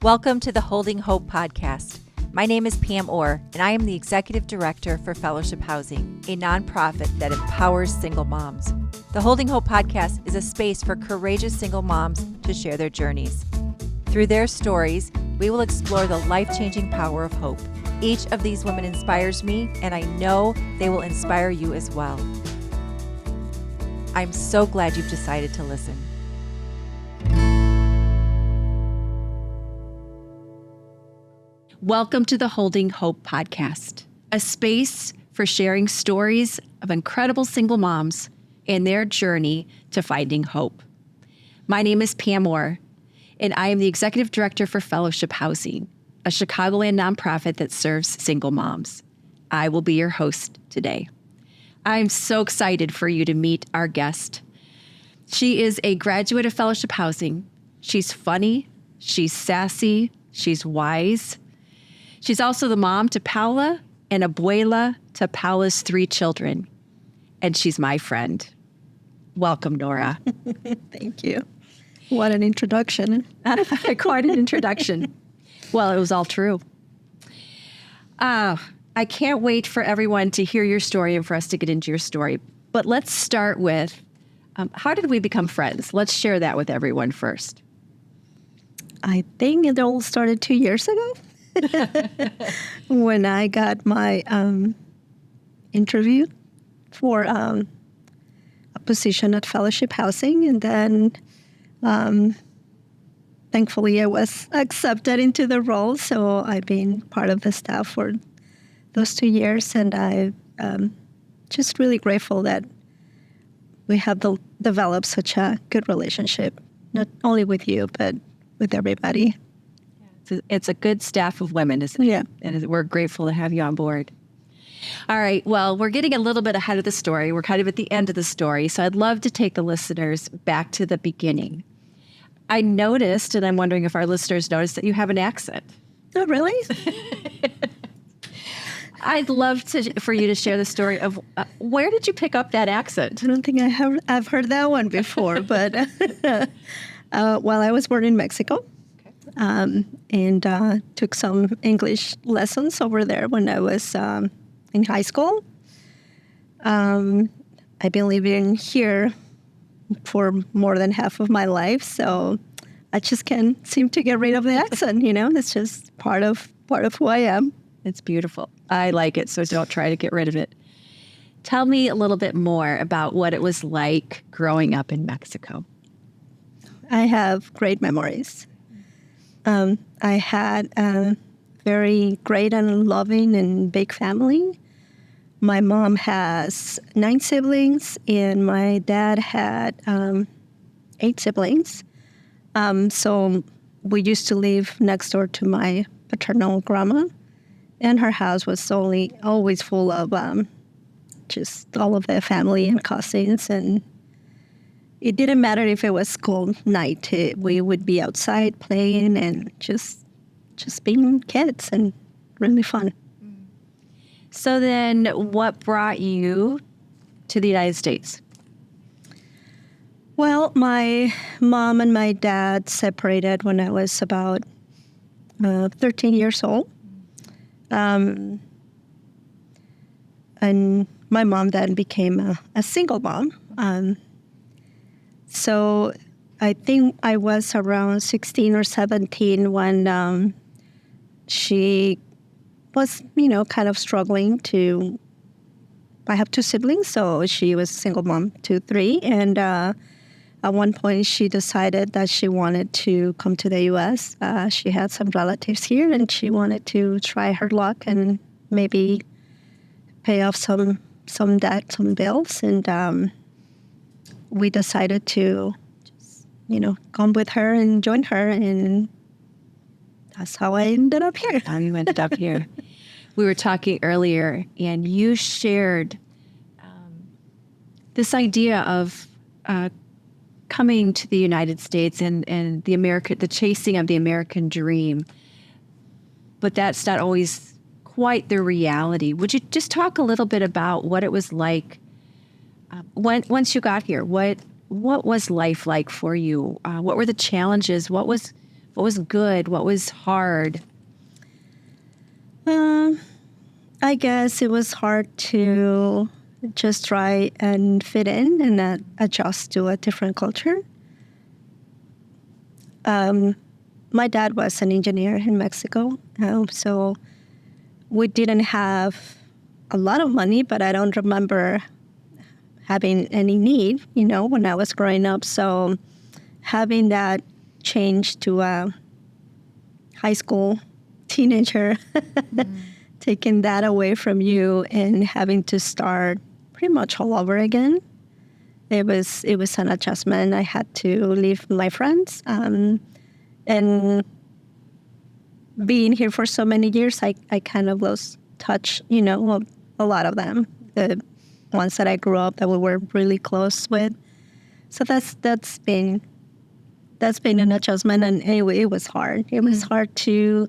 Welcome to the Holding Hope podcast. My name is Pam Orr, and I am the Executive Director for Fellowship Housing, a nonprofit that empowers single moms. The Holding Hope podcast is a space for courageous single moms to share their journeys. Through their stories, we will explore the life-changing power of hope. Each of these women inspires me, and I know they will inspire you as well. I'm so glad you've decided to listen. Welcome to the Holding Hope podcast, a space for sharing stories of incredible single moms and their journey to finding hope. My name is Pam Orr, and I am the Executive Director for Fellowship Housing, a Chicagoland nonprofit that serves single moms. I will be your host today. I'm so excited for you to meet our guest. She is a graduate of Fellowship Housing. She's funny, she's sassy, she's wise. She's also the mom to Paula and abuela to Paula's 3 children. And she's my friend. Welcome, Nora. Thank you. What an introduction. Quite an introduction. Well, it was all true. I can't wait for everyone to hear your story and for us to get into your story. But let's start with, how did we become friends? Let's share that with everyone first. I think it all started 2 years ago when I got my interview for a position at Fellowship Housing. And then thankfully I was accepted into the role. So I've been part of the staff for those 2 years. And I'm just really grateful that we have developed such a good relationship, not only with you, but with everybody. It's a good staff of women, isn't it? Yeah. And we're grateful to have you on board. All right. Well, we're getting a little bit ahead of the story. We're kind of at the end of the story. So I'd love to take the listeners back to the beginning. I noticed, and I'm wondering if our listeners noticed, that you have an accent. Oh, really? I'd love for you to share the story of where did you pick up that accent? I don't think I've heard that one before, but well, I was born in Mexico. And took some English lessons over there when I was in high school. I've been living here for more than half of my life, so I just can't seem to get rid of the accent. You know, it's just part of who I am. It's beautiful. I like it, so don't try to get rid of it. Tell me a little bit more about what it was like growing up in Mexico. I have great memories. I had a very great and loving and big family. My mom has 9 siblings, and my dad had 8 siblings. So we used to live next door to my paternal grandma, and her house was always full of just all of the family and cousins, and it didn't matter if it was school night. We would be outside playing and just being kids, and really fun. So then what brought you to the United States? Well, my mom and my dad separated when I was about 13 years old. And my mom then became a single mom. So I think I was around 16 or 17 when she was, kind of struggling to. I have 2 siblings, so she was single mom to 3. And at one point, she decided that she wanted to come to the U.S. She had some relatives here, and she wanted to try her luck and maybe pay off some debt, some bills. And we decided to just, come with her and join her, and that's how I ended up here. How you ended up here. We were talking earlier, and you shared this idea of coming to the United States and the chasing of the American dream, but that's not always quite the reality. Would you just talk a little bit about what it was like once you got here? What was life like for you? What were the challenges? What was What was good? What was hard? I guess it was hard to just try and fit in and adjust to a different culture. My dad was an engineer in Mexico, so we didn't have a lot of money, but I don't remember having any need, when I was growing up. So having that change to a high school teenager, taking that away from you and having to start pretty much all over again, it was an adjustment. I had to leave my friends, and being here for so many years, I kind of lost touch, of a lot of them, the ones that I grew up that we were really close with. So that's been an adjustment, and anyway, it was hard. It was hard to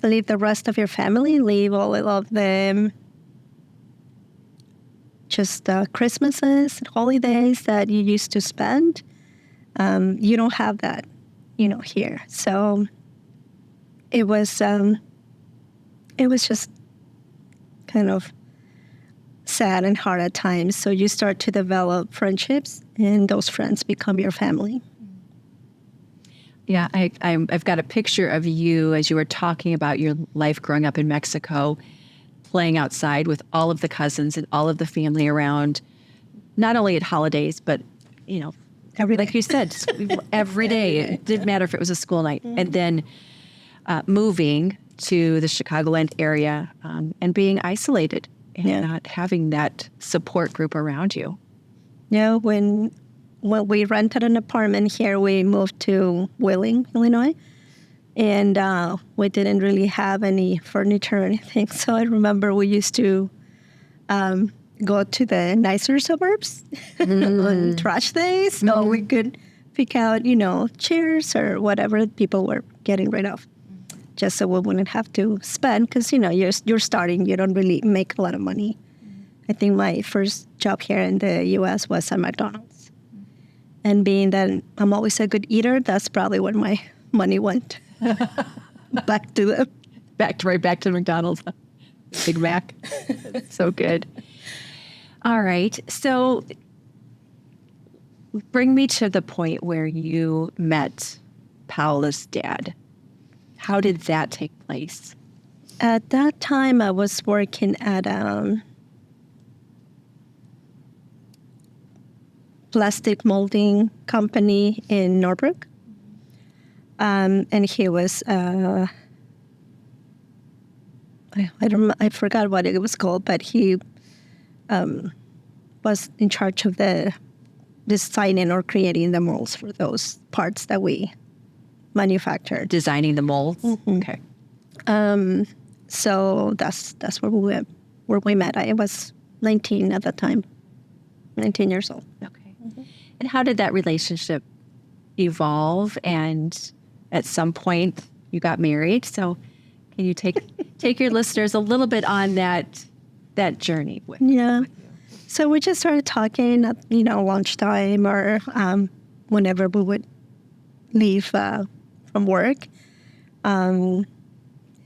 leave the rest of your family, leave all of them, just Christmases, holidays that you used to spend. You don't have that, here. So it was just kind of sad and hard at times. So you start to develop friendships, and those friends become your family. Yeah, I've got a picture of you as you were talking about your life growing up in Mexico, playing outside with all of the cousins and all of the family around, not only at holidays, but, Every day. like you said, every day. It didn't matter if it was a school night. And then moving to the Chicagoland area and being isolated and not having that support group around you. Yeah, when we rented an apartment here, we moved to Wheeling, Illinois, and we didn't really have any furniture or anything. So I remember we used to go to the nicer suburbs on trash days, so we could pick out, chairs or whatever people were getting rid of, just so we wouldn't have to spend, because, you're starting, you don't really make a lot of money. I think my first job here in the U.S. was at McDonald's. And being that I'm always a good eater, that's probably where my money went. Back to McDonald's. Big Mac. So good. All right. So bring me to the point where you met Paola's dad. How did that take place? At that time, I was working at plastic molding company in Northbrook. And he was, I forgot what it was called, but he was in charge of the designing or creating the molds for those parts that we manufactured. Designing the molds? Mm-hmm. Okay. So that's where we met. I was 19 at the time, 19 years old. Okay. And how did that relationship evolve? And at some point, you got married. So can you take your listeners a little bit on that journey? Yeah. So we just started talking at, lunchtime or whenever we would leave from work.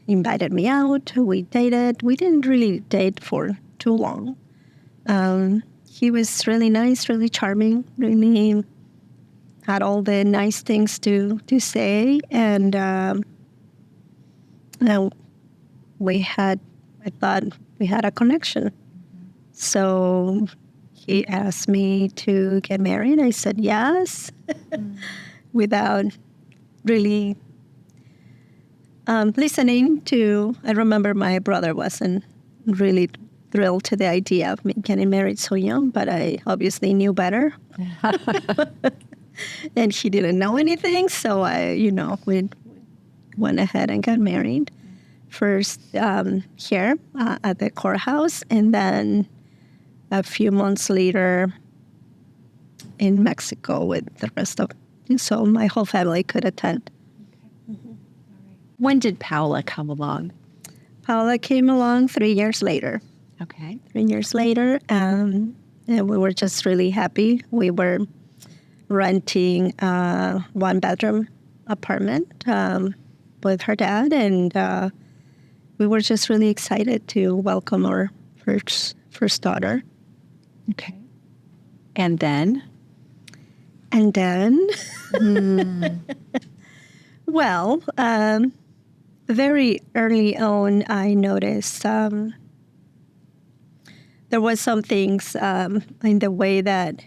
Invited me out. We dated. We didn't really date for too long. He was really nice, really charming, really had all the nice things to say. And I thought we had a connection. So he asked me to get married. I said yes, without really listening to. I remember my brother wasn't really thrilled to the idea of me getting married so young, but I obviously knew better. And he didn't know anything, so we went ahead and got married. First here at the courthouse, and then a few months later in Mexico with the rest of it. So my whole family could attend. Okay. Mm-hmm. All right. When did Paola come along? Paola came along 3 years later. Okay. 3 years later, and we were just really happy. We were renting a one-bedroom apartment with her dad, and we were just really excited to welcome our first daughter. Okay. And then? Well, very early on, I noticed there was some things in the way that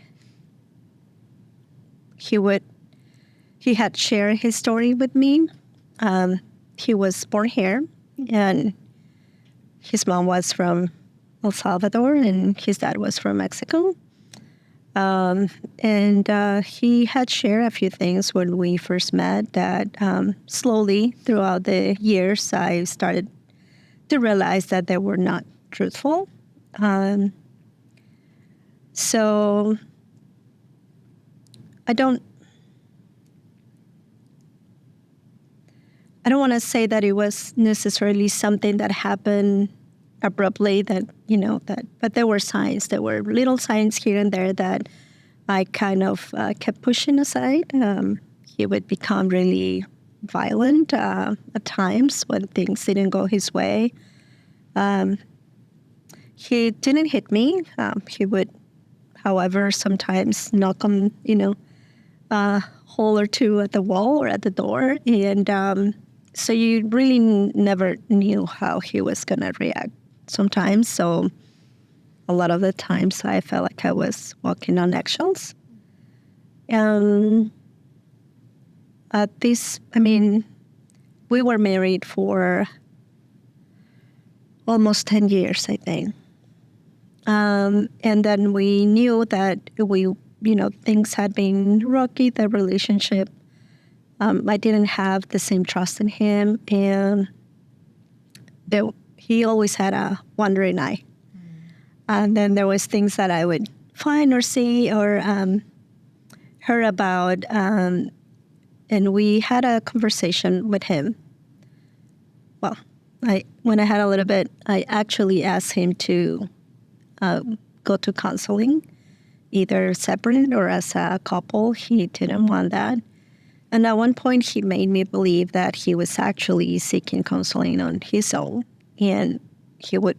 he had shared his story with me. He was born here, and his mom was from El Salvador, and his dad was from Mexico. And he had shared a few things when we first met that slowly throughout the years, I started to realize that they were not truthful. So I don't want to say that it was necessarily something that happened abruptly, but there were signs. There were little signs here and there that I kind of kept pushing aside. He would become really violent at times when things didn't go his way. He didn't hit me. He would, however, sometimes knock on, a hole or two at the wall or at the door. And so you really never knew how he was going to react sometimes. So a lot of the times I felt like I was walking on eggshells. We were married for almost 10 years, I think. And then we knew that things had been rocky, the relationship. I didn't have the same trust in him, and he always had a wandering eye. And then there was things that I would find or see or hear about, and we had a conversation with him. Well, when I had a little bit, I actually asked him to go to counseling, either separate or as a couple. He didn't want that. And at one point, he made me believe that he was actually seeking counseling on his own. And he would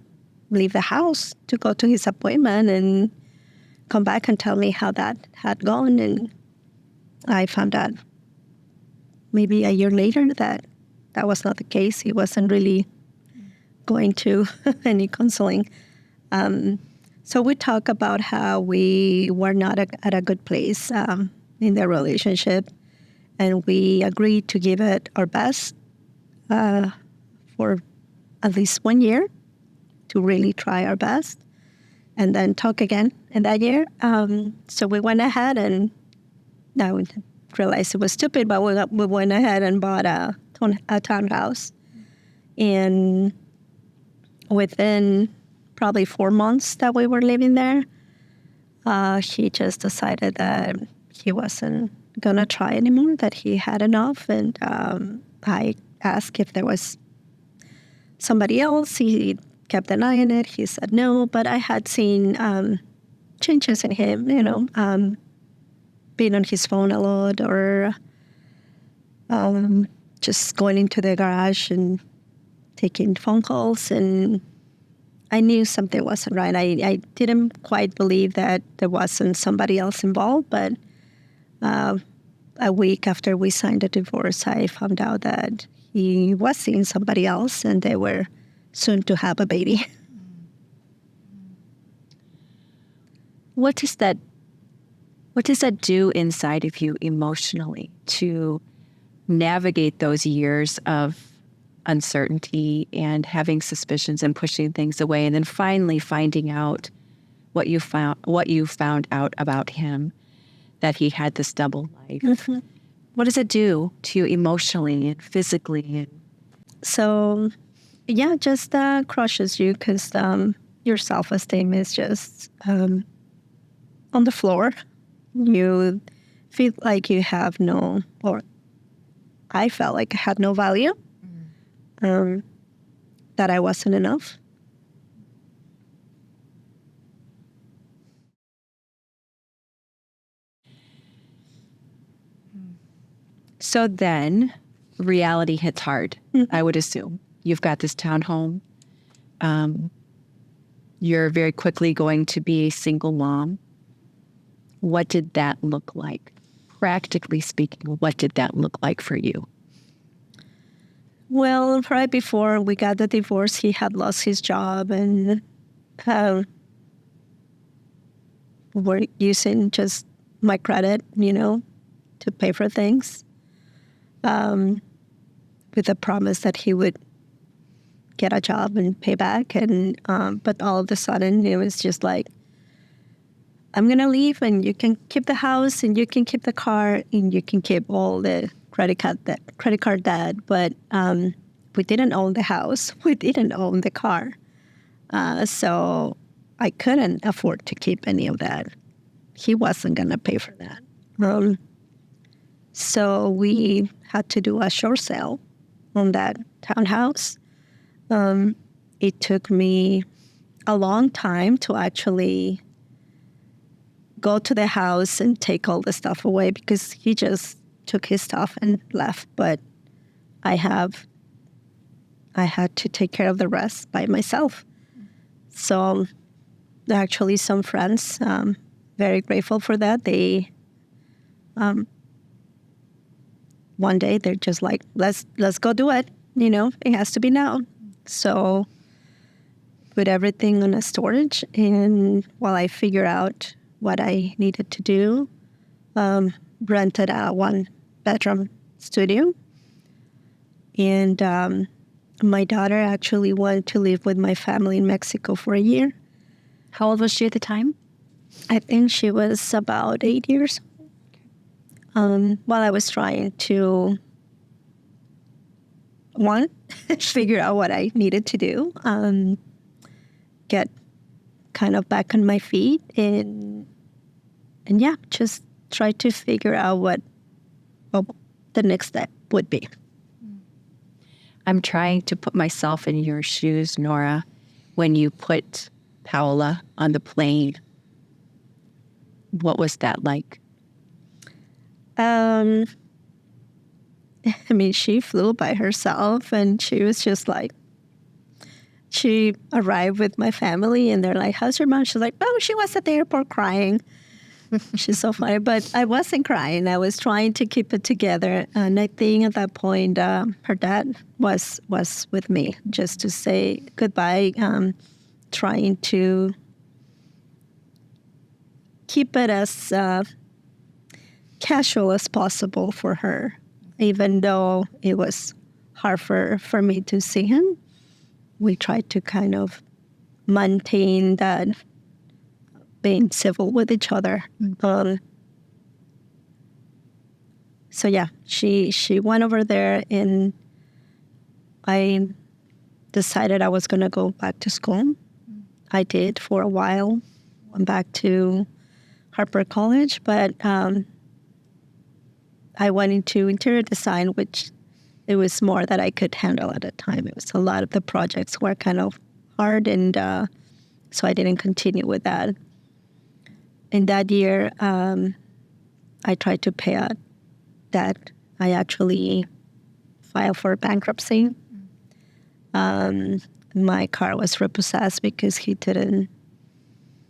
leave the house to go to his appointment and come back and tell me how that had gone. And I found out maybe a year later that was not the case. He wasn't really going to any counseling. So we talk about how we were not at a good place in the relationship. And we agreed to give it our best for at least 1 year to really try our best and then talk again in that year. So we went ahead and I realized it was stupid, but we went ahead and bought a townhouse. And within probably 4 months that we were living there, he just decided that he wasn't going to try anymore, that he had enough. And I asked if there was somebody else. He kept denying it. He said no, but I had seen changes in him, being on his phone a lot or just going into the garage and taking phone calls. And I knew something wasn't right. I didn't quite believe that there wasn't somebody else involved, but a week after we signed the divorce, I found out that he was seeing somebody else and they were soon to have a baby. What does that do inside of you emotionally to navigate those years of uncertainty and having suspicions and pushing things away, and then finally finding out what you found out about him, that he had this double life? Mm-hmm. What does it do to you emotionally and physically? So, yeah, just crushes you because your self-esteem is just on the floor. You feel like you have no, or I felt like I had no value, that I wasn't enough. So then reality hits hard, I would assume. You've got this townhome. You're very quickly going to be a single mom. What did that look like? Practically speaking, what did that look like for you? Well, right before we got the divorce, he had lost his job, and we're using just my credit, to pay for things, with the promise that he would get a job and pay back. And but all of a sudden, it was just like, I'm going to leave, and you can keep the house, and you can keep the car, and you can keep all the credit card debt. But we didn't own the house. We didn't own the car. So I couldn't afford to keep any of that. He wasn't going to pay for that. So we had to do a short sale on that townhouse. It took me a long time to actually go to the house and take all the stuff away, because he just took his stuff and left. But I had to take care of the rest by myself. So actually some friends, very grateful for that. They, one day they're just like, let's go do it. It has to be now. So put everything on a storage, and while I figure out what I needed to do, rented a 1-bedroom studio. And my daughter actually went to live with my family in Mexico for a year. How old was she at the time? I think she was about 8 years. While I was trying to, figure out what I needed to do, get kind of back on my feet, and just try to figure out what the next step would be. I'm trying to put myself in your shoes, Nora, when you put Paola on the plane. What was that like? She flew by herself, and she was just like, she arrived with my family, and they're like, how's your mom? She's like, oh, she was at the airport crying. She's so funny, but I wasn't crying. I was trying to keep it together. And I think at that point, her dad was with me just to say goodbye, trying to keep it as casual as possible for her, even though it was hard for me to see him. We tried to kind of maintain that, being civil with each other. So yeah, she went over there, and I decided I was going to go back to school. I did for a while. Went back to Harper College, but I went into interior design, which it was more that I could handle at the time. It was a lot of the projects were kind of hard, and so I didn't continue with that. In that year, I tried to pay out debt. I actually filed for bankruptcy. My car was repossessed because he didn't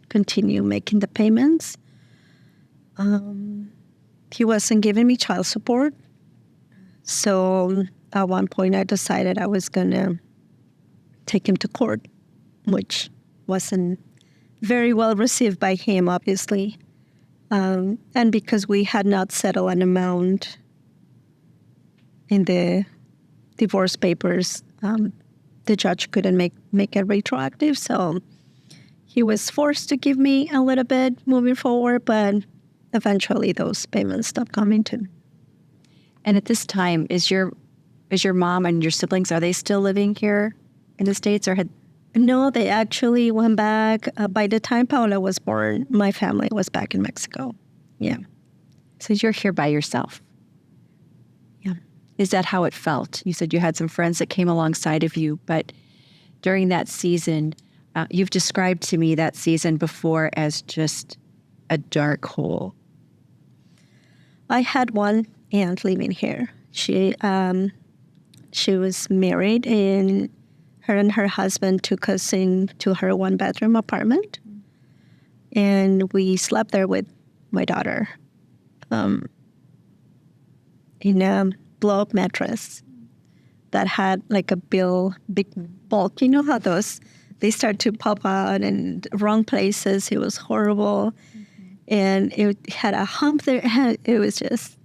continue making the payments. He wasn't giving me child support. So at one point, I decided I was going to take him to court, which wasn't very well received by him, obviously. And because we had not settled an amount in the divorce papers, the judge couldn't make it retroactive. So he was forced to give me a little bit moving forward, but eventually those payments stopped coming too. And at this time, is your mom and your siblings, are they still living here in the States, or had... No, they actually went back. By the time Paola was born, my family was back in Mexico. Yeah. So you're here by yourself. Yeah. Is that how it felt? You said you had some friends that came alongside of you, but during that season, you've described to me that season before as just a dark hole. I had one aunt living here. She was married, and her husband took us into her one-bedroom apartment, and we slept there with my daughter in a blow-up mattress that had like a big bulk. You know how they start to pop out in wrong places. It was horrible. And it had a hump there. It was just,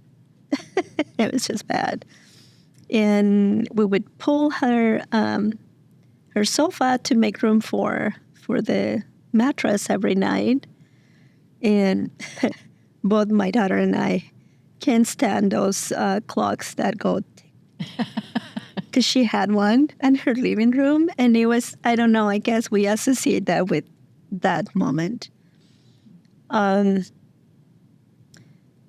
it was just bad. And we would pull her sofa to make room for the mattress every night. And both my daughter and I can't stand those clocks that go, because she had one in her living room. And it was, I don't know, I guess we associate that with that moment. I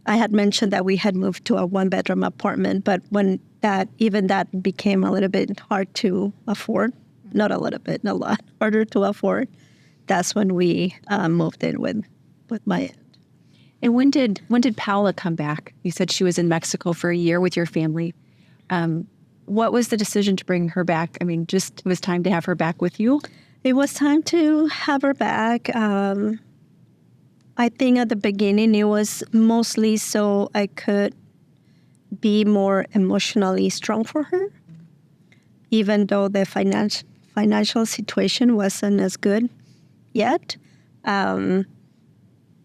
had mentioned that we had moved to a one-bedroom apartment, but when that became a little bit hard to afford, not a little bit, a lot harder to afford, that's when we moved in with my aunt. And when did Paola come back? You said she was in Mexico for a year with your family. What was the decision to bring her back? I mean, just it was time to have her back with you? It was time to have her back. I think at the beginning it was mostly so I could be more emotionally strong for her, even though the financial situation wasn't as good yet.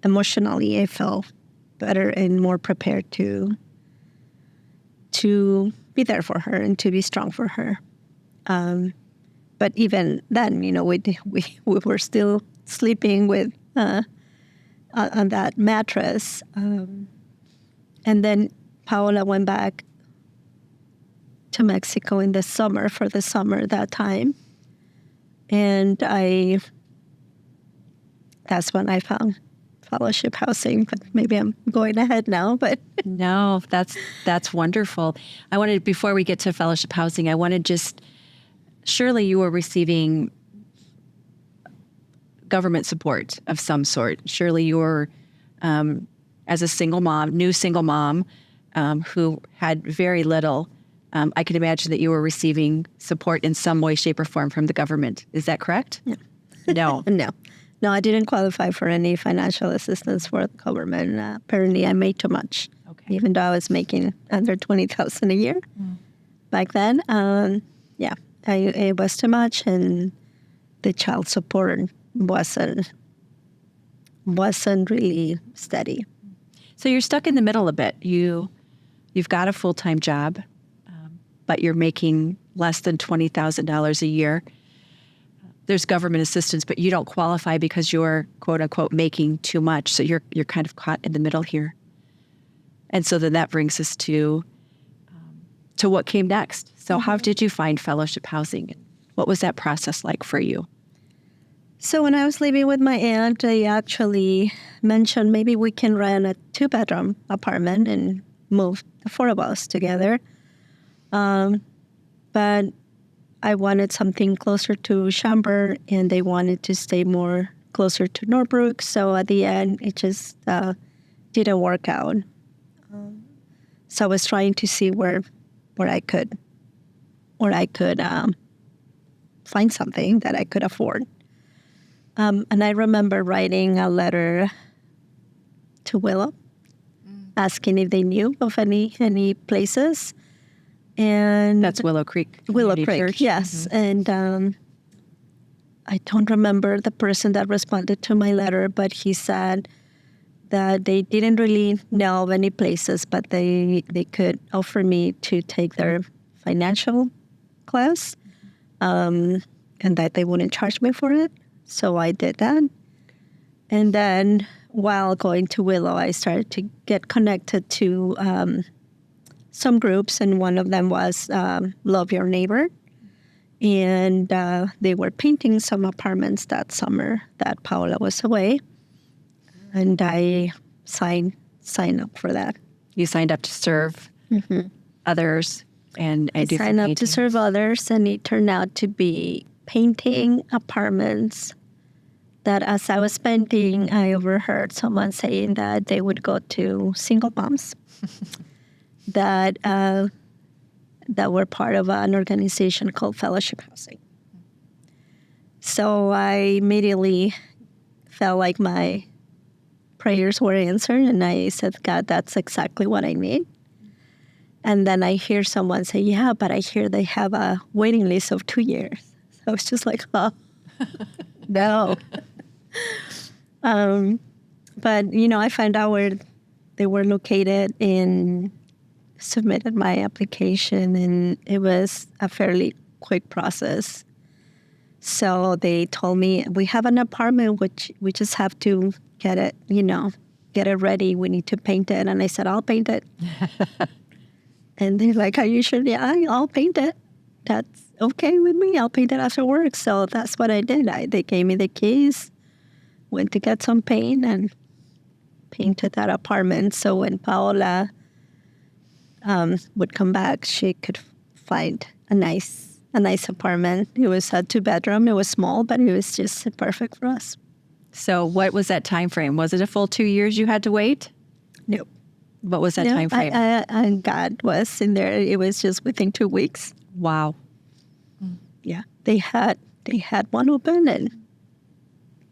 Emotionally, I felt better and more prepared to be there for her and to be strong for her. But even then, we were still sleeping with on that mattress. And then Paola went back to Mexico in the summer for the summer that time. And that's when I found fellowship housing, but maybe I'm going ahead now, but. No, that's wonderful. Before we get to fellowship housing, I wanted surely you were receiving government support of some sort. Surely you were, as a new single mom, who had very little, I can imagine that you were receiving support in some way, shape, or form from the government. Is that correct? No. No, I didn't qualify for any financial assistance for the government. Apparently, I made too much, even though I was making under $20,000 a year back then. It was too much, and the child support wasn't really steady. So you're stuck in the middle a bit. You've got a full-time job, but you're making less than $20,000 a year. There's government assistance, but you don't qualify because you're, quote unquote, making too much. So you're kind of caught in the middle here. And so then that brings us to what came next. So how did you find fellowship housing? What was that process like for you? So when I was living with my aunt, I actually mentioned maybe we can rent a 2-bedroom apartment and move the 4 of us together. But I wanted something closer to Schaumburg, and they wanted to stay more closer to Norbrook. So at the end, it just didn't work out. So I was trying to see where I could find something that I could afford. And I remember writing a letter to Willow, asking if they knew of any places. And that's Willow Creek. Willow Creek, Church. yes. And I don't remember the person that responded to my letter, but he said that they didn't really know of any places, but they could offer me to take their financial class, and that they wouldn't charge me for it. So I did that. And then while going to Willow, I started to get connected to some groups, and one of them was Love Your Neighbor. And they were painting some apartments that summer that Paola was away. And I signed up for that. You signed up to serve others and I do signed up painting. to serve others, and it turned out to be painting apartments that as I was painting, I overheard someone saying that they would go to single moms. that were part of an organization called Fellowship Housing. So I immediately felt like my prayers were answered, and I said, God, that's exactly what I need. And then I hear someone say, yeah, but I hear they have a waiting list of 2 years. So I was just like, oh, no. But, I found out where they were located and submitted my application, and it was a fairly quick process. So they told me, we have an apartment, which we just have to get it, get it ready. We need to paint it. And I said, I'll paint it. And they're like, are you sure? Yeah, I'll paint it. That's okay with me. I'll paint it after work. So that's what I did. They gave me the keys, went to get some paint, and painted that apartment. So when Paola would come back, she could find a nice apartment. It was a 2-bedroom. It was small, but it was just perfect for us. So what was that time frame? Was it a full 2 years you had to wait? Nope. What was that time frame? And God was in there. It was just within 2 weeks. Wow. Yeah. They had one open,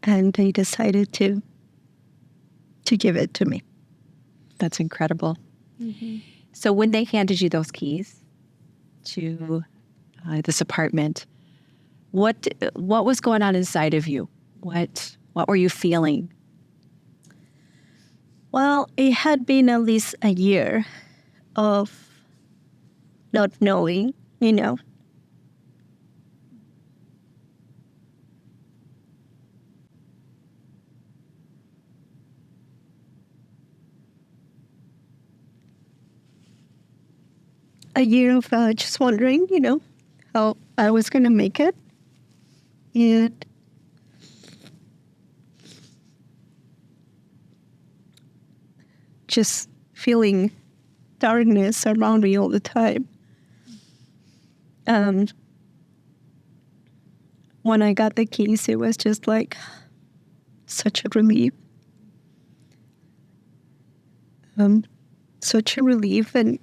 and they decided to give it to me. That's incredible. Mm-hmm. So when they handed you those keys to this apartment, what was going on inside of you? What were you feeling? Well, it had been at least a year of not knowing, A year of just wondering, how I was going to make it. And just feeling darkness around me all the time. When I got the keys, it was just like such a relief. Such a relief. And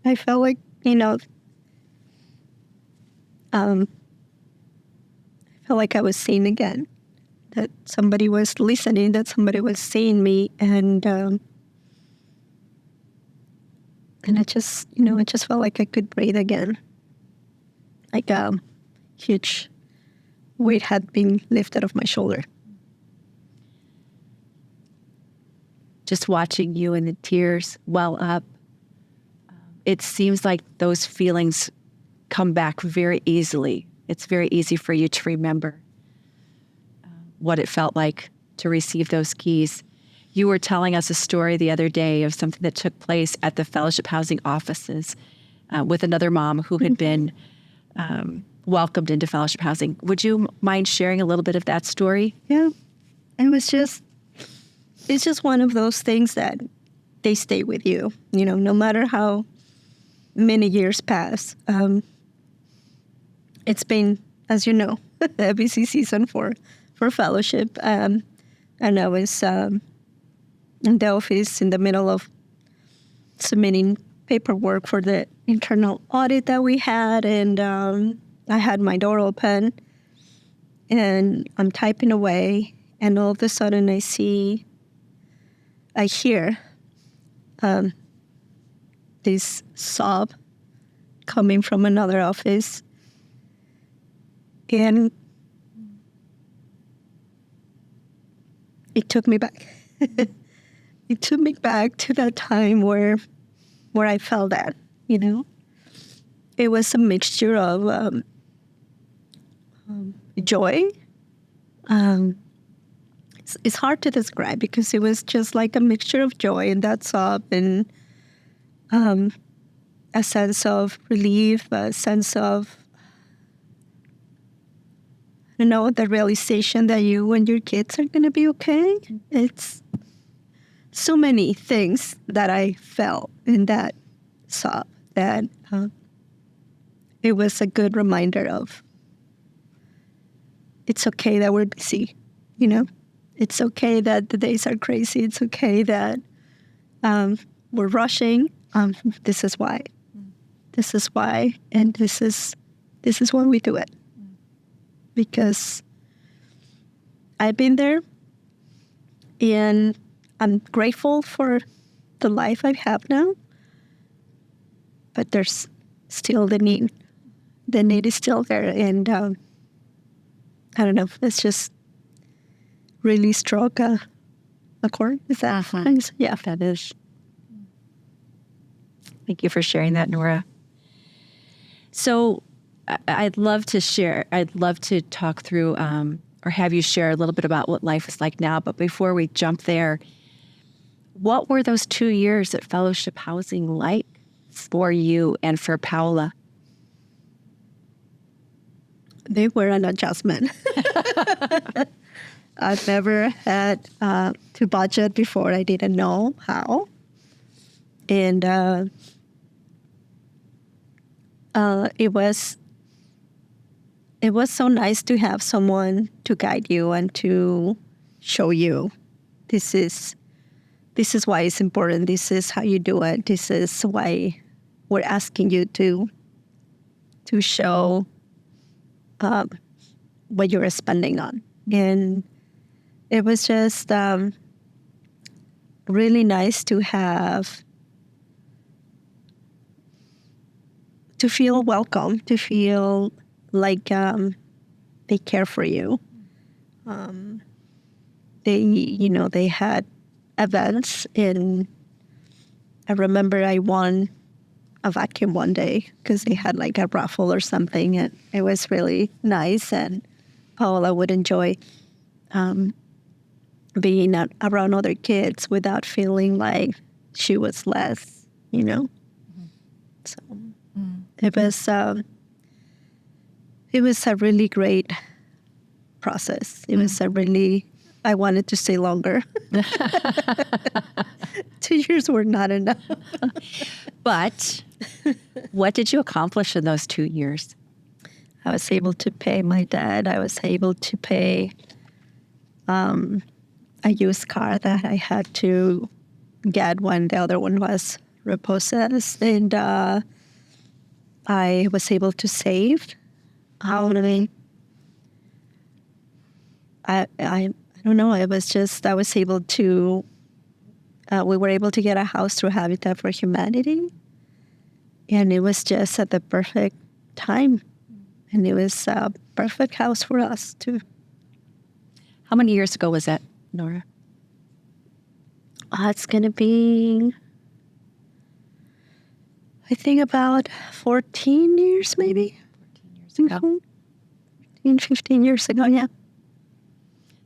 I felt like, I felt like I was seen again, that somebody was listening, that somebody was seeing me, and I just, it just felt like I could breathe again. Like a huge weight had been lifted off my shoulder. Just watching you and the tears well up, it seems like those feelings come back very easily. It's very easy for you to remember what it felt like to receive those keys. You were telling us a story the other day of something that took place at the Fellowship Housing offices with another mom who had been welcomed into Fellowship Housing. Would you mind sharing a little bit of that story? Yeah. It's just one of those things that they stay with you, no matter how many years pass. It's been, as you know, a busy season for Fellowship. And I was in the office in the middle of submitting paperwork for the internal audit that we had. And I had my door open and I'm typing away. And all of a sudden I hear this sob coming from another office. And it took me back. It took me back to that time where I felt that, It was a mixture of joy. It's hard to describe because it was just like a mixture of joy and that sob and a sense of relief, a sense of, the realization that you and your kids are going to be okay. It's so many things that I felt in that sob that it was a good reminder of it's okay that we're busy, It's okay that the days are crazy. It's okay that we're rushing this is why. This is why, and this is why we do it. Because I've been there, and I'm grateful for the life I have now. But there's still the need. The need is still there, and I don't know. It's just really struck a chord. Is that nice? Yeah, that is. Thank you for sharing that, Nora. So I'd love to talk through or have you share a little bit about what life is like now. But before we jump there, what were those 2 years at Fellowship Housing like for you and for Paola? They were an adjustment. I've never had to budget before. I didn't know how. And it was so nice to have someone to guide you and to show you this is why it's important. This is how you do it. This is why we're asking you to show what you're spending on. And it was just really nice to feel welcome, to feel like they care for you. They had events, and I remember I won a vacuum one day because they had like a raffle or something, and it was really nice. And Paola would enjoy being around other kids without feeling like she was less, So it was a really great process. It was I wanted to stay longer. 2 years were not enough. But what did you accomplish in those 2 years? I was able to pay my dad. I was able to pay a used car that I had to get when the other one was repossessed. And I was able to save. I don't know. I was able to, we were able to get a house through Habitat for Humanity. And it was just at the perfect time. And it was a perfect house for us too. How many years ago was that, Nora? It's going to be, I think about 14 years maybe. 14 years ago. 15 years ago, yeah.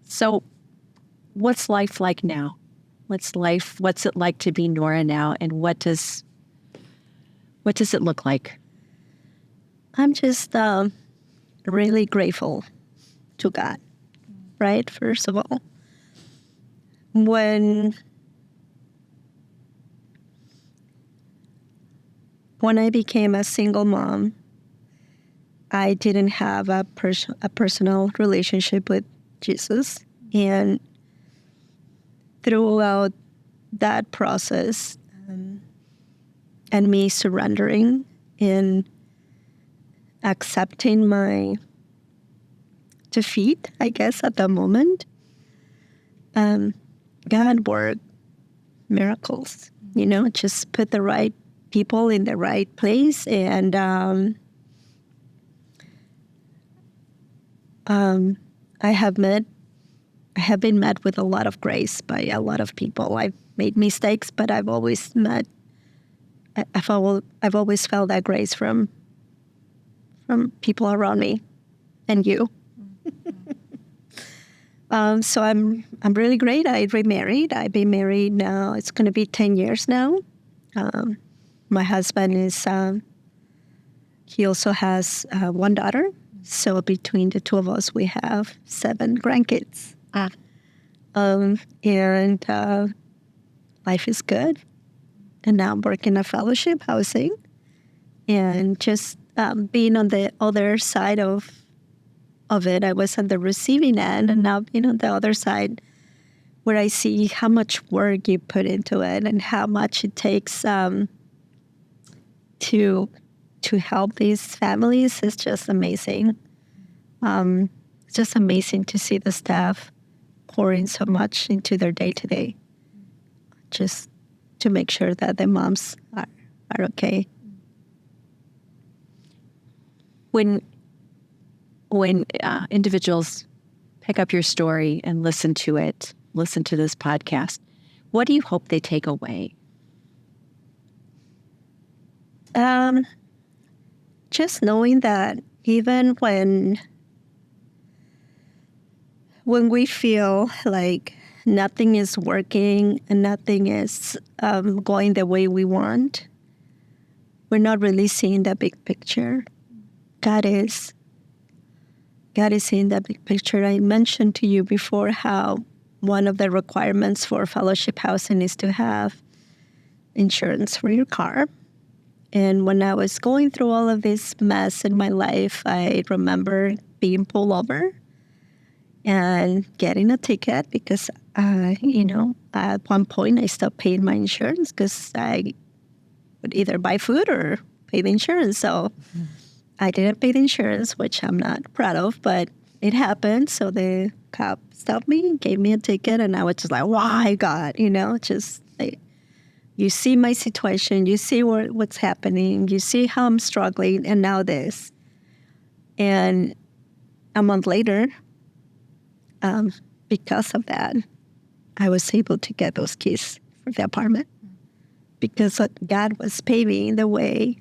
So what's life like now? What's it like to be Nora now? And what does it look like? I'm just really grateful to God, right? First of all, when I became a single mom, I didn't have a personal relationship with Jesus. And throughout that process and me surrendering and accepting my defeat, I guess, at the moment, God worked miracles, just put the right people in the right place. And I have been met with a lot of grace by a lot of people. I've made mistakes, but I've always felt that grace from people around me and you. So I'm really great. I remarried. I've been married now. It's going to be 10 years now. My husband is, he also has one daughter. So between the two of us, we have 7 grandkids. And life is good. And now I'm working at Fellowship Housing. And just being on the other side of it, I was on the receiving end, and now being on the other side where I see how much work you put into it and how much it takes to help these families is just amazing. It's just amazing to see the staff pouring so much into their day-to-day, just to make sure that the moms are okay. When individuals pick up your story and listen to this podcast, what do you hope they take away? Just knowing that even when we feel like nothing is working and nothing is going the way we want, we're not really seeing the big picture. God is seeing the big picture. I mentioned to you before how one of the requirements for fellowship housing is to have insurance for your car. And when I was going through all of this mess in my life, I remember being pulled over and getting a ticket because, at one point I stopped paying my insurance because I would either buy food or pay the insurance. So I didn't pay the insurance, which I'm not proud of, but it happened. So the cop stopped me, gave me a ticket, and I was just like, why, God? Just like, you see my situation, you see what's happening, you see how I'm struggling, and now this. And a month later, because of that, I was able to get those keys for the apartment because God was paving the way.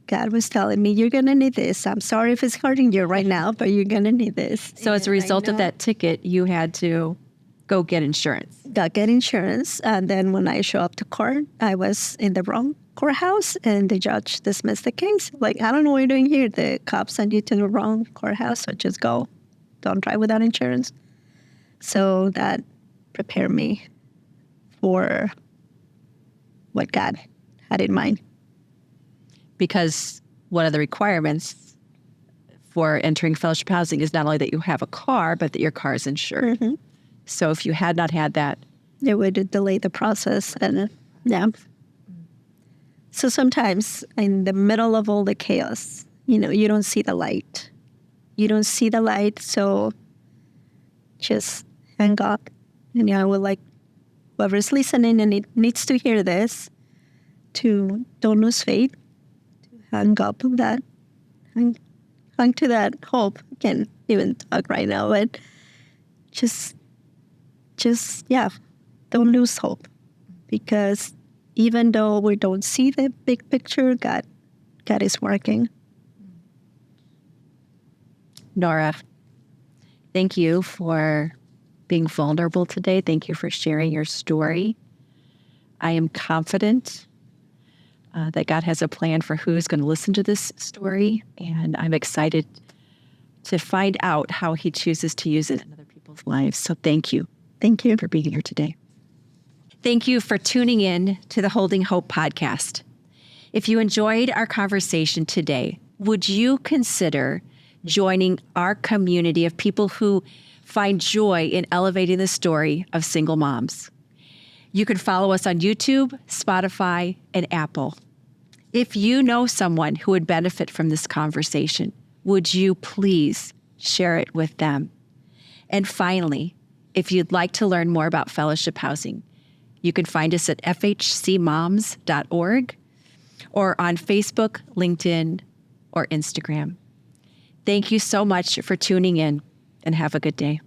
God was telling me, you're going to need this. I'm sorry if it's hurting you right now, but you're going to need this. So as a result of that ticket, you had to go get insurance. Get insurance. And then when I show up to court, I was in the wrong courthouse and the judge dismissed the case. Like, I don't know what you're doing here. The cops sent you to the wrong courthouse, so just go. Don't drive without insurance. So that prepared me for what God had in mind. Because one of the requirements for entering fellowship housing is not only that you have a car, but that your car is insured. Mm-hmm. So if you had not had that, it would delay the process. And yeah. So sometimes in the middle of all the chaos, you don't see the light. You don't see the light, so just hang up. And I would like whoever's listening and it needs to hear this, to don't lose faith, to hang up on that, hang to that hope. I can't even talk right now, but just don't lose hope. Because even though we don't see the big picture, God is working. Nora, thank you for being vulnerable today. Thank you for sharing your story. I am confident that God has a plan for who is going to listen to this story, and I'm excited to find out how He chooses to use it in other people's lives. So thank you. Thank you for being here today. Thank you for tuning in to the Holding Hope podcast. If you enjoyed our conversation today, would you consider joining our community of people who find joy in elevating the story of single moms? You can follow us on YouTube, Spotify, and Apple. If you know someone who would benefit from this conversation, would you please share it with them? And finally, if you'd like to learn more about fellowship housing, you can find us at fhcmoms.org or on Facebook, LinkedIn, or Instagram. Thank you so much for tuning in, and have a good day.